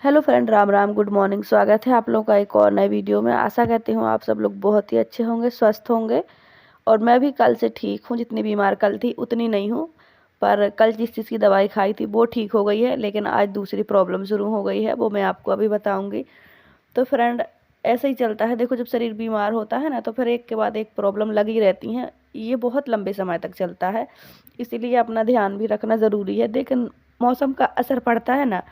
Hello friend, Ram Ram, good morning. स्वागत है आप लोगों का एक और नए वीडियो में। आशा करती हूँ आप सब लोग बहुत ही अच्छे होंगे, स्वस्थ होंगे। और मैं भी कल से ठीक हूँ। जितनी बीमार कल थी उतनी नहीं हूँ, पर कल जिस चीज़ की दवाई खाई थी वो ठीक हो गई है, लेकिन आज दूसरी प्रॉब्लम शुरू हो गई है, वो मैं आपको अभी बताऊँगी। तो फ्रेंड, ऐसे ही चलता है। देखो, जब शरीर बीमार होता है ना, तो फिर एक के बाद एक प्रॉब्लम लगी रहती हैं। ये बहुत लंबे समय तक चलता है, इसीलिए अपना ध्यान भी रखना ज़रूरी है। लेकिन मौसम का असर पड़ता है ना,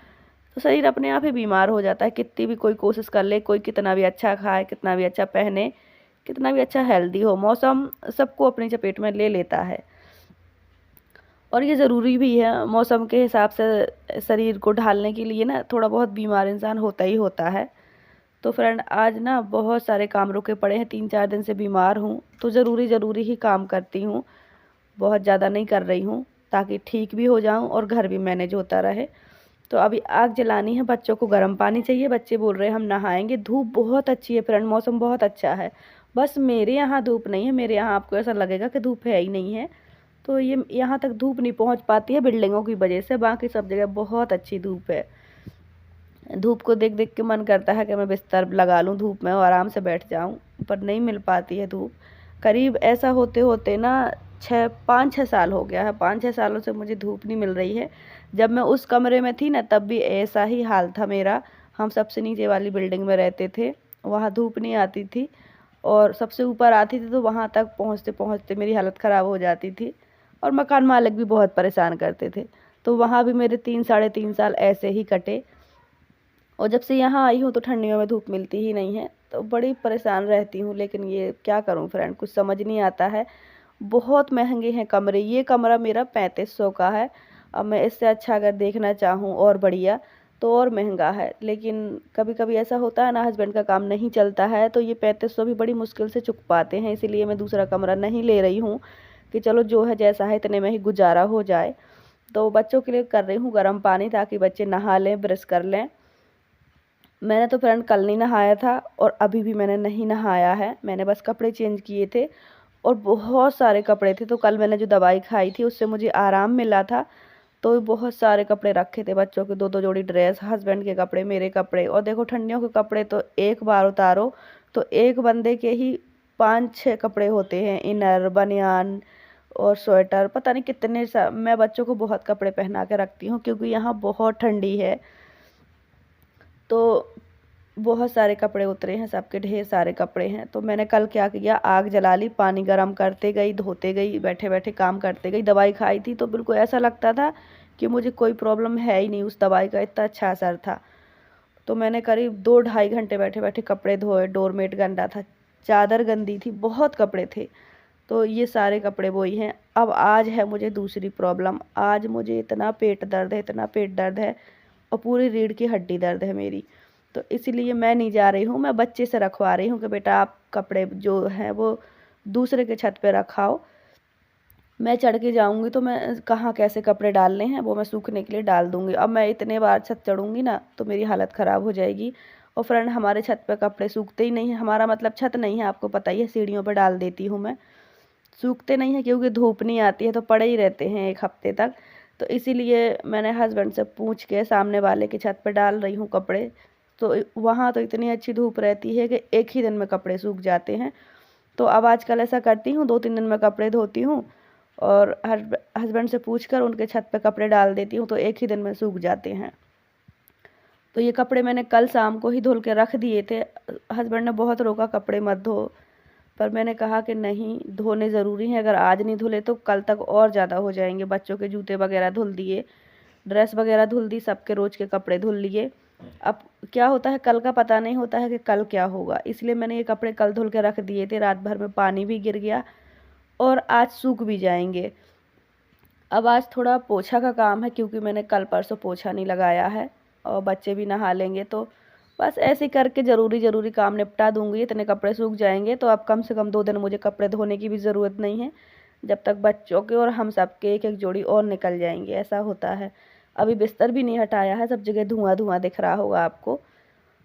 तो शरीर अपने आप ही बीमार हो जाता है। कितनी भी कोई कोशिश कर ले, कोई कितना भी अच्छा खाए, कितना भी अच्छा पहने, कितना भी अच्छा हेल्दी हो, मौसम सबको अपनी चपेट में ले लेता है। और ये ज़रूरी भी है, मौसम के हिसाब से शरीर को ढालने के लिए ना थोड़ा बहुत बीमार इंसान होता ही होता है। तो फ्रेंड, आज ना बहुत सारे काम रुके पड़े हैं, 3-4 दिन से बीमार हूँ, तो ज़रूरी ज़रूरी ही काम करती हूँ। बहुत ज़्यादा नहीं कर रही हूँ, ताकि ठीक भी हो जाऊँ और घर भी मैनेज होता रहे। तो अभी आग जलानी है, बच्चों को गर्म पानी चाहिए। बच्चे बोल रहे हैं हम नहाएंगे। धूप बहुत अच्छी है फ्रेंड, मौसम बहुत अच्छा है। बस मेरे यहाँ धूप नहीं है। मेरे यहाँ आपको ऐसा लगेगा कि धूप है ही नहीं है। तो ये यहाँ तक धूप नहीं पहुँच पाती है बिल्डिंगों की वजह से, बाकी सब जगह बहुत अच्छी धूप है। धूप को देख देख के मन करता है कि मैं बिस्तर लगा लूँ धूप में और आराम से बैठ जाऊँ, पर नहीं मिल पाती है धूप। करीब ऐसा होते होते ना 5-6 साल हो गया है। 5-6 सालों से मुझे धूप नहीं मिल रही है। जब मैं उस कमरे में थी ना, तब भी ऐसा ही हाल था मेरा। हम सबसे नीचे वाली बिल्डिंग में रहते थे, वहाँ धूप नहीं आती थी, और सबसे ऊपर आती थी तो वहाँ तक पहुँचते पहुँचते मेरी हालत ख़राब हो जाती थी। और मकान मालिक भी बहुत परेशान करते थे। तो वहाँ भी मेरे 3-3.5 साल ऐसे ही कटे। और जब से यहाँ आई हूँ तो ठंडियों में धूप मिलती ही नहीं है, तो बड़ी परेशान रहती हूँ। लेकिन ये क्या करूँ फ्रेंड, कुछ समझ नहीं आता है। बहुत महंगे हैं कमरे। ये कमरा मेरा 3500 का है। अब मैं इससे अच्छा अगर देखना चाहूँ और बढ़िया, तो और महंगा है। लेकिन कभी कभी ऐसा होता है ना, हस्बैंड का काम नहीं चलता है, तो ये 3500 भी बड़ी मुश्किल से चुक पाते हैं। इसीलिए मैं दूसरा कमरा नहीं ले रही हूँ कि चलो जो है जैसा है इतने में ही गुजारा हो जाए। तो बच्चों के लिए कर रही हूँ गर्म पानी, ताकि बच्चे नहा लें, ब्रश कर लें। मैंने तो फ्रेंड कल नहीं नहाया था, और अभी भी मैंने नहीं नहाया है। मैंने बस कपड़े चेंज किए थे, और बहुत सारे कपड़े थे। तो कल मैंने जो दवाई खाई थी उससे मुझे आराम मिला था। तो बहुत सारे कपड़े रखे थे, बच्चों के 2-2 जोड़ी ड्रेस, हस्बैंड के कपड़े, मेरे कपड़े। और देखो, ठंडियों के कपड़े तो एक बार उतारो तो एक बंदे के ही 5-6 कपड़े होते हैं। इनर, बनियान और स्वेटर, पता नहीं कितने मैं बच्चों को बहुत कपड़े पहना के रखती हूँ, क्योंकि यहाँ बहुत ठंडी है। तो बहुत सारे कपड़े उतरे हैं, सबके ढेर सारे कपड़े हैं। तो मैंने कल क्या किया, आग जला ली, पानी गर्म करते गई, धोते गई, बैठे बैठे काम करते गई। दवाई खाई थी तो बिल्कुल ऐसा लगता था कि मुझे कोई प्रॉब्लम है ही नहीं। उस दवाई का इतना अच्छा असर था। तो मैंने करीब 2-2.5 घंटे बैठे बैठे कपड़े धोए। डोरमेट गंदा था, चादर गंदी थी, बहुत कपड़े थे। तो ये सारे कपड़े वही हैं। अब आज है मुझे दूसरी प्रॉब्लम। आज मुझे इतना पेट दर्द है, इतना पेट दर्द है, और पूरी रीढ़ की हड्डी दर्द है मेरी। तो इसीलिए मैं नहीं जा रही हूँ। मैं बच्चे से रखवा रही हूँ कि बेटा आप कपड़े जो हैं वो दूसरे के छत पे रखाओ। मैं चढ़ के जाऊँगी तो मैं कहाँ कैसे कपड़े डालने हैं वो मैं सूखने के लिए डाल दूँगी। अब मैं इतने बार छत चढ़ूँगी ना तो मेरी हालत ख़राब हो जाएगी। और फ्रेंड, हमारे छत पे कपड़े सूखते ही नहीं हैं। हमारा मतलब छत नहीं है, आपको पता ही है, सीढ़ियों पे डाल देती हूँ मैं। सूखते नहीं हैं क्योंकि धूप नहीं आती है, तो पड़े ही रहते हैं 1 हफ्ते तक। तो इसीलिए मैंने हस्बैंड से पूछ के सामने वाले की छत पे डाल रही हूँ कपड़े। तो वहाँ तो इतनी अच्छी धूप रहती है कि एक ही दिन में कपड़े सूख जाते हैं। तो अब आजकल ऐसा करती हूँ, 2-3 दिन में कपड़े धोती हूँ, और हस्बैंड से पूछ कर उनके छत पे कपड़े डाल देती हूँ, तो एक ही दिन में सूख जाते हैं। तो ये कपड़े मैंने कल शाम को ही धुल के रख दिए थे। हस्बैंड ने बहुत रोका कपड़े मत धो, पर मैंने कहा कि नहीं, धोने ज़रूरी हैं। अगर आज नहीं धुले तो कल तक और ज़्यादा हो जाएंगे। बच्चों के जूते वगैरह धुल दिए, ड्रेस वगैरह धुल दी, सबके रोज़ के कपड़े धुल लिए। अब क्या होता है, कल का पता नहीं होता है कि कल क्या होगा, इसलिए मैंने ये कपड़े कल धुल के रख दिए थे। रात भर में पानी भी गिर गया, और आज सूख भी जाएंगे। अब आज थोड़ा पोछा का काम है, क्योंकि मैंने कल परसों पोछा नहीं लगाया है, और बच्चे भी नहा लेंगे। तो बस ऐसे ही करके ज़रूरी ज़रूरी काम निपटा दूंगी। इतने कपड़े सूख जाएंगे तो अब कम से कम 2 दिन मुझे कपड़े धोने की भी ज़रूरत नहीं है, जब तक बच्चों के और हम सब के एक एक जोड़ी और निकल जाएंगे। ऐसा होता है। अभी बिस्तर भी नहीं हटाया है, सब जगह धुआं धुआं दिख रहा होगा आपको।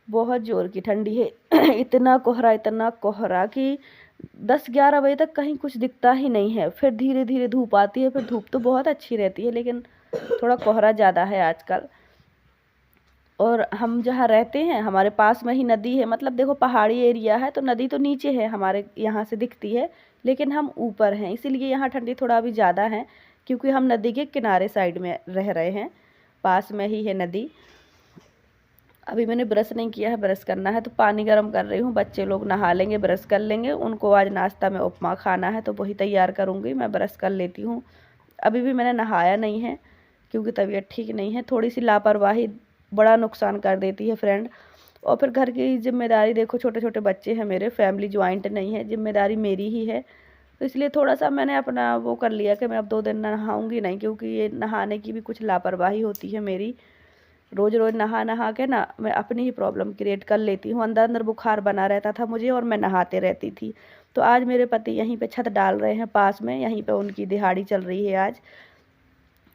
बहुत ज़ोर की ठंडी है। इतना कोहरा कि 10-11 बजे तक कहीं कुछ दिखता ही नहीं है। फिर धीरे धीरे धूप आती है। फिर धूप तो बहुत अच्छी रहती है, लेकिन थोड़ा कोहरा ज़्यादा है आजकल। और हम जहाँ रहते हैं हमारे पास में ही नदी है, मतलब देखो पहाड़ी एरिया है तो नदी तो नीचे है हमारे यहाँ से दिखती है, लेकिन हम ऊपर हैं इसीलिए यहाँ ठंडी थोड़ा अभी ज़्यादा है, क्योंकि हम नदी के किनारे साइड में रह रहे हैं, पास में ही है नदी। अभी मैंने ब्रश नहीं किया है, ब्रश करना है तो पानी गर्म कर रही हूँ। बच्चे लोग नहा लेंगे, ब्रश कर लेंगे, उनको आज नाश्ता में उपमा खाना है तो वही तैयार करूँगी। मैं ब्रश कर लेती हूँ। अभी भी मैंने नहाया नहीं है क्योंकि तबीयत ठीक नहीं है। थोड़ी सी लापरवाही बड़ा नुकसान कर देती है फ्रेंड। और फिर घर की जिम्मेदारी देखो, छोटे छोटे बच्चे हैं मेरे, फैमिली ज्वाइंट नहीं है, जिम्मेदारी मेरी ही है, तो इसलिए थोड़ा सा मैंने अपना वो कर लिया कि मैं अब 2 दिन नहाऊंगी नहीं, क्योंकि ये नहाने की भी कुछ लापरवाही होती है मेरी। रोज़ रोज़ नहा नहा के ना मैं अपनी ही प्रॉब्लम क्रिएट कर लेती हूँ। अंदर अंदर बुखार बना रहता था मुझे और मैं नहाते रहती थी। तो आज मेरे पति यहीं पे छत डाल रहे हैं पास में, यहीं पे उनकी दिहाड़ी चल रही है। आज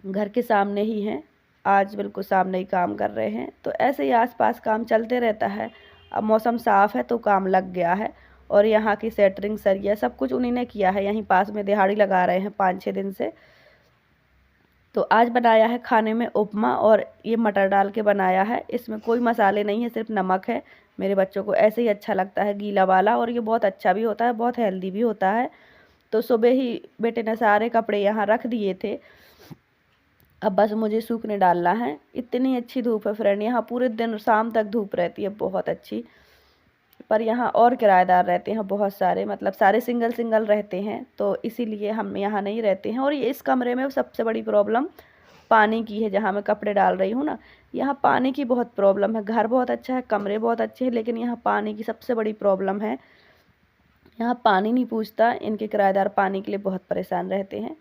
घर के सामने ही हैं, आज बिल्कुल सामने ही काम कर रहे हैं। तो ऐसे ही आसपास काम चलते रहता है। अब मौसम साफ़ है तो काम लग गया है। और यहाँ की सेटरिंग सरिया सब कुछ उन्हीं ने किया है, यहीं पास में दिहाड़ी लगा रहे हैं 5-6 दिन से। तो आज बनाया है खाने में उपमा, और ये मटर डाल के बनाया है। इसमें कोई मसाले नहीं है, सिर्फ नमक है। मेरे बच्चों को ऐसे ही अच्छा लगता है गीला वाला, और ये बहुत अच्छा भी होता है, बहुत हेल्दी भी होता है। तो सुबह ही बेटे ने सारे कपड़े यहाँ रख दिए थे, अब बस मुझे सूखने डालना है। इतनी अच्छी धूप है फ्रेंड, यहाँ पूरे दिन शाम तक धूप रहती है बहुत अच्छी। पर यहाँ और किराएदार रहते हैं बहुत सारे, मतलब सारे सिंगल सिंगल रहते हैं, तो इसीलिए हम यहाँ नहीं रहते हैं। और ये इस कमरे में सबसे बड़ी प्रॉब्लम पानी की है, जहाँ मैं कपड़े डाल रही हूँ ना, यहाँ पानी की बहुत प्रॉब्लम है। घर बहुत अच्छा है, कमरे बहुत अच्छे हैं, लेकिन यहाँ पानी की सबसे बड़ी प्रॉब्लम है। यहाँ पानी नहीं पूछता, इनके किराएदार पानी के लिए बहुत परेशान रहते हैं।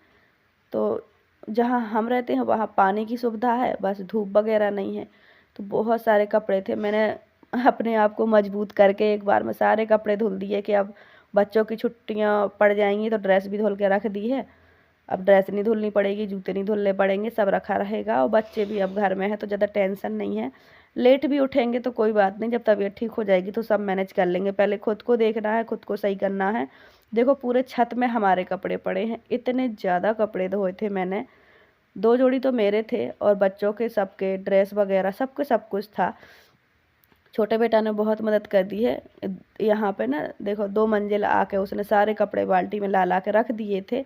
तो जहाँ हम रहते हैं वहाँ पानी की सुविधा है, बस धूप वगैरह नहीं है। तो बहुत सारे कपड़े थे, मैंने अपने आप को मजबूत करके एक बार में सारे कपड़े धुल दिए कि अब बच्चों की छुट्टियाँ पड़ जाएंगी तो ड्रेस भी धुल के रख दी है। अब ड्रेस नहीं धुलनी पड़ेगी, जूते नहीं धुलने पड़ेंगे, सब रखा रहेगा। और बच्चे भी अब घर में हैं तो ज़्यादा टेंशन नहीं है। लेट भी उठेंगे तो कोई बात नहीं, जब तबीयत ठीक हो जाएगी तो सब मैनेज कर लेंगे। पहले खुद को देखना है, खुद को सही करना है। देखो पूरे छत में हमारे कपड़े पड़े हैं, इतने ज़्यादा कपड़े धोए थे मैंने। 2 जोड़ी तो मेरे थे और बच्चों के सबके ड्रेस वगैरह सबके सब कुछ था। छोटे बेटा ने बहुत मदद कर दी है। यहाँ पे ना देखो 2 मंजिल आके उसने सारे कपड़े बाल्टी में ला ला के रख दिए थे।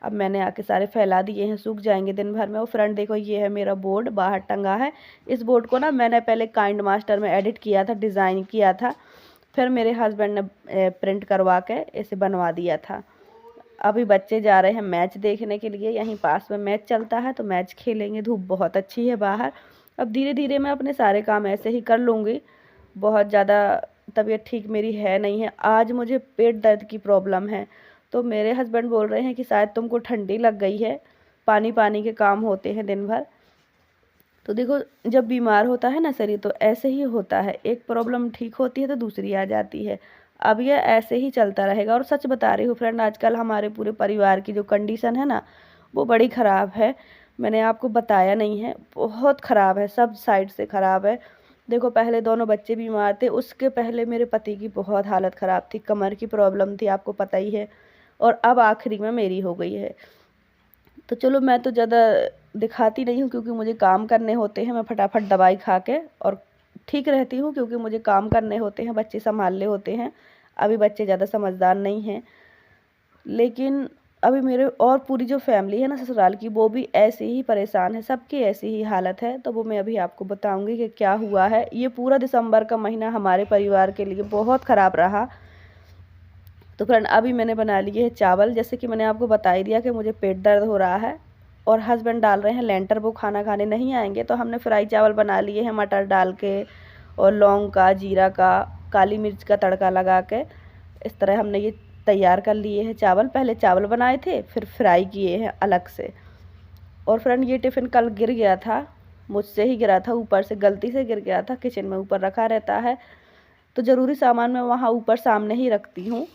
अब मैंने आके सारे फैला दिए हैं, सूख जाएंगे दिन भर में। और फ्रेंड देखो ये है मेरा बोर्ड, बाहर टंगा है। इस बोर्ड को ना मैंने पहले काइंड मास्टर में एडिट किया था, डिज़ाइन किया था, फिर मेरे हस्बैंड ने प्रिंट करवा के इसे बनवा दिया था। अभी बच्चे जा रहे हैं मैच देखने के लिए, यहीं पास में मैच चलता है तो मैच खेलेंगे। धूप बहुत अच्छी है बाहर। अब धीरे धीरे मैं अपने सारे काम ऐसे ही कर लूँगी। बहुत ज़्यादा तबीयत ठीक मेरी है नहीं है। आज मुझे पेट दर्द की प्रॉब्लम है, तो मेरे हस्बैंड बोल रहे हैं कि शायद तुमको ठंडी लग गई है, पानी पानी के काम होते हैं दिन भर। तो देखो जब बीमार होता है ना शरीर तो ऐसे ही होता है, एक प्रॉब्लम ठीक होती है तो दूसरी आ जाती है। अब ये ऐसे ही चलता रहेगा। और सच बता रही हूँ फ्रेंड, आजकल हमारे पूरे परिवार की जो कंडीशन है ना वो बड़ी ख़राब है। मैंने आपको बताया नहीं है, बहुत ख़राब है, सब साइड से ख़राब है। देखो पहले दोनों बच्चे बीमार थे, उसके पहले मेरे पति की बहुत हालत ख़राब थी, कमर की प्रॉब्लम थी, आपको पता ही है। और अब आखिरी में मेरी हो गई है। तो चलो मैं तो ज़्यादा दिखाती नहीं हूँ क्योंकि मुझे काम करने होते हैं। मैं फटाफट दवाई खा के और ठीक रहती हूँ, क्योंकि मुझे काम करने होते हैं, बच्चे संभालने होते हैं। अभी बच्चे ज़्यादा समझदार नहीं हैं, लेकिन अभी मेरे और पूरी जो फैमिली है ना ससुराल की, वो भी ऐसे ही परेशान है, सबकी ऐसी ही हालत है। तो वो मैं अभी आपको बताऊंगी कि क्या हुआ है। ये पूरा दिसंबर का महीना हमारे परिवार के लिए बहुत ख़राब रहा। तो फ्रेंड अभी मैंने बना लिए है चावल, जैसे कि मैंने आपको बता ही दिया कि मुझे पेट दर्द हो रहा है। और हस्बैंड डाल रहे हैं लेंटर, वो खाना खाने नहीं आएंगे, तो हमने फ्राई चावल बना लिए हैं मटर डाल के, और लौंग का, जीरा का, काली मिर्च का तड़का लगा के। इस तरह हमने ये तैयार कर लिए हैं चावल। पहले चावल बनाए थे फिर फ्राई किए हैं अलग से। और फ्रेंड ये टिफ़िन कल गिर गया था, मुझसे ही गिरा था, ऊपर से गलती से गिर गया था। किचन में ऊपर रखा रहता है तो ज़रूरी सामान मैं वहाँ ऊपर सामने ही रखती हूँ।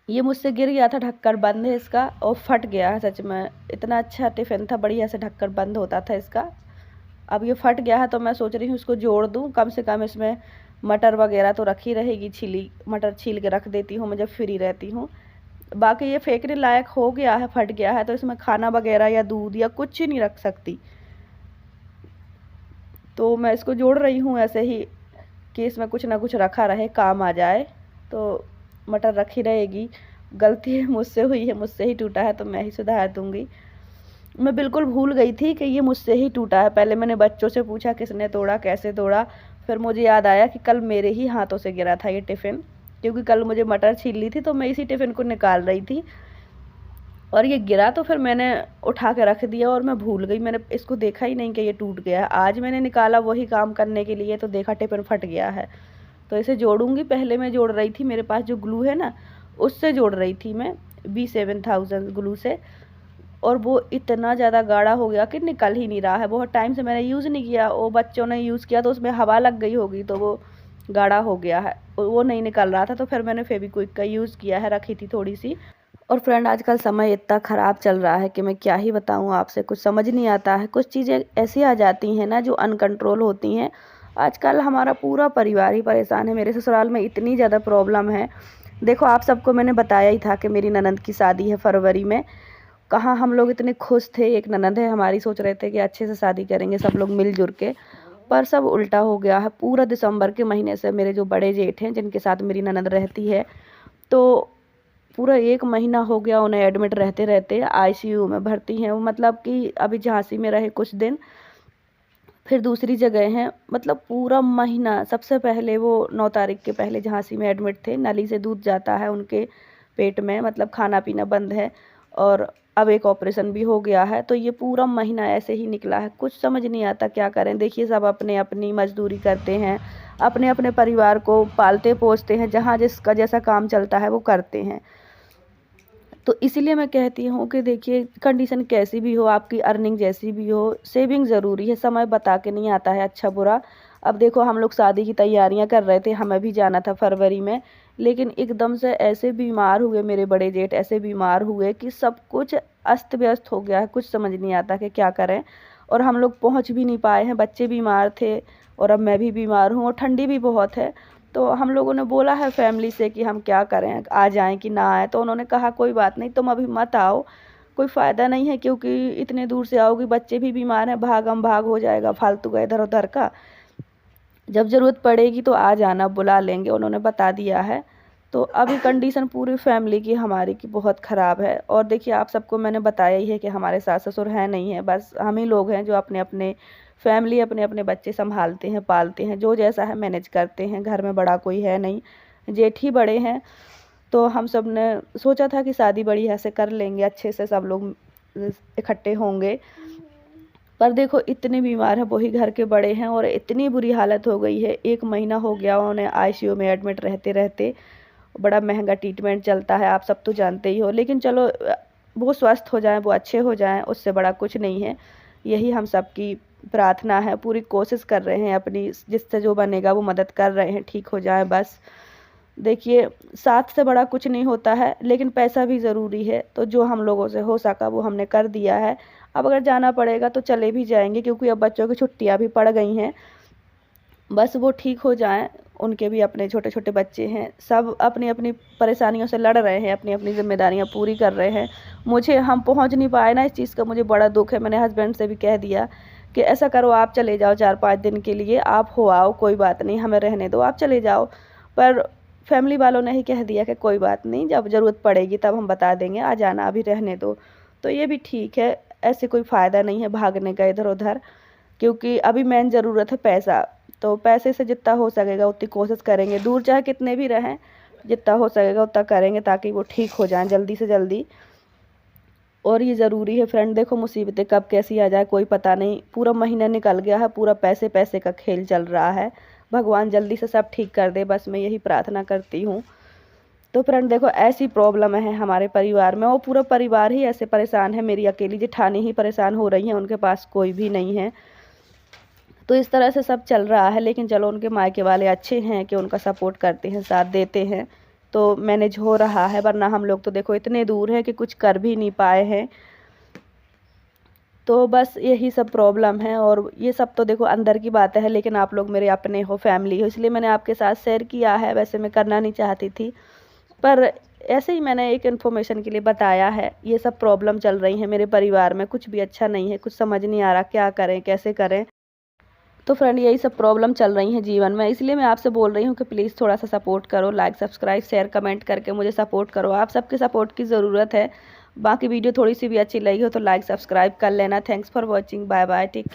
ये मुझसे गिर गया था, ढक्कन बंद है इसका, और फट गया है। सच में इतना अच्छा टिफ़िन था, बढ़िया से ढक्कन बंद होता था इसका। अब ये फट गया है तो मैं सोच रही हूँ इसको जोड़ दूँ, कम से कम इसमें मटर वगैरह तो रखी रहेगी, छिली मटर छील के रख देती हूँ मैं जब फ्री रहती हूँ। बाकी ये फेंकने लायक हो गया है, फट गया है, तो इसमें खाना वगैरह या दूध या कुछ ही नहीं रख सकती। तो मैं इसको जोड़ रही हूँ ऐसे ही कि इसमें कुछ ना कुछ रखा रहे, काम आ जाए। तो मटर रखी रहेगी। गलती मुझसे हुई है, मुझसे ही टूटा है तो मैं ही सुधार दूँगी। मैं बिल्कुल भूल गई थी कि ये मुझसे ही टूटा है। पहले मैंने बच्चों से पूछा किसने तोड़ा, कैसे तोड़ा, फिर मुझे याद आया कि कल मेरे ही हाथों से गिरा था ये टिफ़िन, क्योंकि कल मुझे मटर छील ली थी तो मैं इसी टिफ़िन को निकाल रही थी और ये गिरा, तो फिर मैंने उठा के रख दिया और मैं भूल गई, मैंने इसको देखा ही नहीं कि ये टूट गया है। आज मैंने निकाला वही काम करने के लिए तो देखा टिफ़िन फट गया है। तो इसे जोड़ूंगी। पहले मैं जोड़ रही थी, मेरे पास जो ग्लू है ना उससे जोड़ रही थी मैं, B7000 ग्लू से, और वो इतना ज़्यादा गाढ़ा हो गया कि निकल ही नहीं रहा है। बहुत टाइम से मैंने यूज़ नहीं किया, वो बच्चों ने यूज़ किया तो उसमें हवा लग गई होगी तो वो गाढ़ा हो गया है, वो नहीं निकल रहा था। तो फिर मैंने फेविक्विक का यूज़ किया है, रखी थी थोड़ी सी। और फ्रेंड आजकल समय इतना ख़राब चल रहा है कि मैं क्या ही बताऊँ आपसे, कुछ समझ नहीं आता है। कुछ चीज़ें ऐसी आ जाती हैं ना जो अनकंट्रोल होती हैं। आजकल हमारा पूरा परिवार ही परेशान है। मेरे ससुराल में इतनी ज़्यादा प्रॉब्लम है। देखो आप सबको मैंने बताया ही था कि मेरी ननंद की शादी है फरवरी में। कहाँ हम लोग इतने खुश थे, एक ननंद है हमारी, सोच रहे थे कि अच्छे से शादी करेंगे सब लोग मिलजुल के, पर सब उल्टा हो गया है। पूरा दिसंबर के महीने से मेरे जो बड़े जेठ हैं जिनके साथ मेरी ननंद रहती है, तो पूरा 1 महीना हो गया उन्हें एडमिट रहते रहते ICU में भर्ती हैं वो। मतलब कि अभी झांसी में रहे कुछ दिन, फिर दूसरी जगह हैं, मतलब पूरा महीना। सबसे पहले वो 9 तारीख के पहले झांसी में एडमिट थे। नली से दूध जाता है उनके पेट में, मतलब खाना पीना बंद है, और अब एक ऑपरेशन भी हो गया है। तो ये पूरा महीना ऐसे ही निकला है, कुछ समझ नहीं आता क्या करें। देखिए सब अपने अपनी मजदूरी करते हैं, अपने अपने परिवार को पालते पोसते हैं, जहाँ जिसका जैसा काम चलता है वो करते हैं। तो इसीलिए मैं कहती हूँ कि देखिए कंडीशन कैसी भी हो, आपकी अर्निंग जैसी भी हो, सेविंग ज़रूरी है। समय बता के नहीं आता है अच्छा बुरा। अब देखो हम लोग शादी की तैयारियां कर रहे थे, हमें भी जाना था फरवरी में, लेकिन एकदम से ऐसे बीमार हुए मेरे बड़े जेठ, ऐसे बीमार हुए कि सब कुछ अस्त व्यस्त हो गया है। कुछ समझ नहीं आता कि क्या करें, और हम लोग पहुँच भी नहीं पाए हैं। बच्चे बीमार थे और अब मैं भी बीमार हूँ, और ठंडी भी बहुत है। तो हम लोगों ने बोला है फैमिली से कि हम क्या करें, आ जाएं कि ना आए। तो उन्होंने कहा कोई बात नहीं, तुम अभी मत आओ, कोई फ़ायदा नहीं है, क्योंकि इतने दूर से आओगी, बच्चे भी बीमार हैं, भागम भाग हो जाएगा फालतू का इधर उधर का। जब ज़रूरत पड़ेगी तो आ जाना, बुला लेंगे, उन्होंने बता दिया है। तो अभी कंडीशन पूरी फैमिली की हमारी की बहुत ख़राब है। और देखिए आप सबको मैंने बताया ही है कि हमारे सास ससुर हैं नहीं है, बस हम ही लोग हैं जो अपने अपने फैमिली, अपने अपने बच्चे संभालते हैं, पालते हैं, जो जैसा है मैनेज करते हैं। घर में बड़ा कोई है नहीं, जेठ ही बड़े हैं। तो हम सब ने सोचा था कि शादी बड़ी ऐसे कर लेंगे, अच्छे से सब लोग इकट्ठे होंगे। पर देखो इतने बीमार हैं, वही घर के बड़े हैं, और इतनी बुरी हालत हो गई है। 1 महीना हो गया उन्हें ICU में एडमिट रहते रहते। बड़ा महंगा ट्रीटमेंट चलता है, आप सब तो जानते ही हो। लेकिन चलो वो स्वस्थ हो जाएं, वो अच्छे हो जाएं, उससे बड़ा कुछ नहीं है। यही हम सब की प्रार्थना है। पूरी कोशिश कर रहे हैं अपनी, जिससे जो बनेगा वो मदद कर रहे हैं, ठीक हो जाए बस। देखिए साथ से बड़ा कुछ नहीं होता है, लेकिन पैसा भी ज़रूरी है। तो जो हम लोगों से हो सका वो हमने कर दिया है। अब अगर जाना पड़ेगा तो चले भी जाएंगे, क्योंकि अब बच्चों की छुट्टियां भी पड़ गई हैं। बस वो ठीक हो जाएं, उनके भी अपने छोटे छोटे बच्चे हैं, सब अपनी अपनी परेशानियों से लड़ रहे हैं, अपनी अपनी जिम्मेदारियां पूरी कर रहे हैं। हम पहुंच नहीं पाए ना, इस चीज़ का मुझे बड़ा दुख है। मैंने हस्बैंड से भी कह दिया कि ऐसा करो, आप चले जाओ 4-5 दिन के लिए, आप हो आओ, कोई बात नहीं, हमें रहने दो, आप चले जाओ। पर फैमिली वालों ने ही कह दिया कि कोई बात नहीं, जब ज़रूरत पड़ेगी तब हम बता देंगे, आ जाना, अभी रहने दो। तो ये भी ठीक है, ऐसे कोई फ़ायदा नहीं है भागने का इधर उधर, क्योंकि अभी मेन ज़रूरत है पैसा। तो पैसे से जितना हो सकेगा उतनी कोशिश करेंगे, दूर चाहे कितने भी रहें, जितना हो सकेगा उतना करेंगे, ताकि वो ठीक हो जाएं जल्दी से जल्दी। और ये ज़रूरी है फ्रेंड। देखो मुसीबतें कब कैसी आ जाए कोई पता नहीं। पूरा महीना निकल गया है, पूरा पैसे पैसे का खेल चल रहा है। भगवान जल्दी से सब ठीक कर दे, बस मैं यही प्रार्थना करती हूँ। तो फ्रेंड देखो ऐसी प्रॉब्लम है हमारे परिवार में, और पूरा परिवार ही ऐसे परेशान है। मेरी अकेली जेठानी ही परेशान हो रही है, उनके पास कोई भी नहीं है। तो इस तरह से सब चल रहा है। लेकिन चलो उनके मायके वाले अच्छे हैं कि उनका सपोर्ट करते हैं, साथ देते हैं, तो मैनेज हो रहा है। वरना हम लोग तो देखो इतने दूर हैं कि कुछ कर भी नहीं पाए हैं। तो बस यही सब प्रॉब्लम है, और ये सब तो देखो अंदर की बात है, लेकिन आप लोग मेरे अपने हो, फैमिली हो, इसलिए मैंने आपके साथ शेयर किया है। वैसे मैं करना नहीं चाहती थी, पर ऐसे ही मैंने एक इन्फॉर्मेशन के लिए बताया है। ये सब प्रॉब्लम चल रही है मेरे परिवार में, कुछ भी अच्छा नहीं है, कुछ समझ नहीं आ रहा क्या करें कैसे करें। तो फ्रेंड यही सब प्रॉब्लम चल रही हैं जीवन में, इसलिए मैं आपसे बोल रही हूँ कि प्लीज़ थोड़ा सा सपोर्ट करो, लाइक सब्सक्राइब शेयर कमेंट करके मुझे सपोर्ट करो। आप सबके सपोर्ट की ज़रूरत है। बाकी वीडियो थोड़ी सी भी अच्छी लगी हो तो लाइक सब्सक्राइब कर लेना। Thanks for watching, bye bye, take